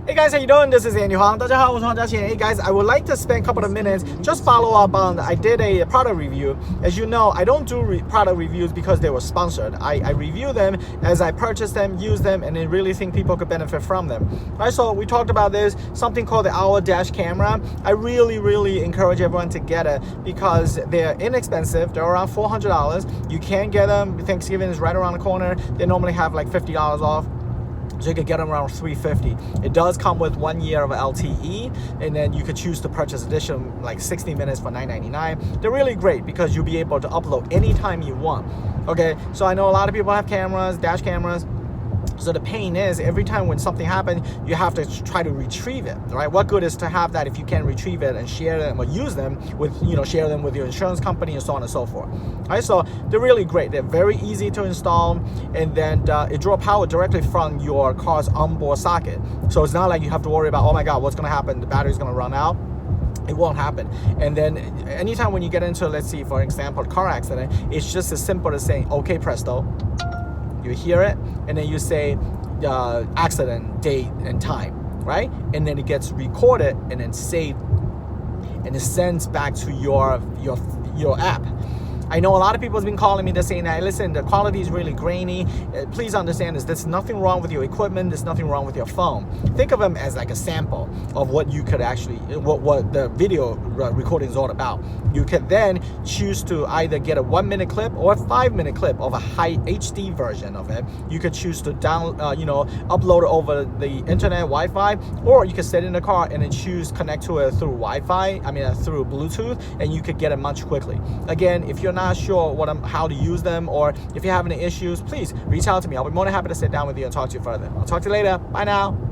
Hey guys, how you doing? This is Andy Huang. 大家好，我是黄嘉贤. Hey guys, I would like to spend a couple of minutes just follow up on. I did a product review. As you know, I don't do product reviews because they were sponsored. I review them as I purchase them, use them, and I really think people could benefit from them. All right, so we talked about this, something called the Owl Dash camera. I really encourage everyone to get it because they're inexpensive. They're around $400. You can get them. Thanksgiving is right around the corner. They normally have like $50 off. So you could get them around $350. It does come with 1 year of LTE, and then you could choose to purchase additional like 60 minutes for $9.99. They're really great because you'll be able to upload anytime you want. Okay, so I know a lot of people have cameras, dash cameras. So the pain is every time when something happens, you have to try to retrieve it, right? What good is to have that if you can't retrieve it and share them or use them with, share them with your insurance company and so on and so forth. All right, so they're really great. They're very easy to install, and then it draws power directly from your car's onboard socket. So it's not like you have to worry about, oh my God, what's gonna happen? The battery's gonna run out. It won't happen. And then anytime when you get into, let's see, for example, a car accident, it's just as simple as saying, okay, presto. You hear it, and then you say accident date and time, right? And then it gets recorded and then saved, and it sends back to your app. I know a lot of people have been calling me, they're saying that, listen, the quality is really grainy. Please understand this, there's nothing wrong with your equipment, there's nothing wrong with your phone. Think of them as like a sample of what you could actually, what the video recording is all about. You can then choose to either get a 1 minute clip or a 5 minute clip of a high HD version of it. You could choose to upload it over the internet, Wi-Fi, or you can sit in the car and then choose connect to it through Wi-Fi, through Bluetooth, and you could get it much quickly. Again, if you're not sure how to use them, or if you have any issues, please reach out to me. I'll be more than happy to sit down with you and talk to you further. I'll talk to you later. Bye now.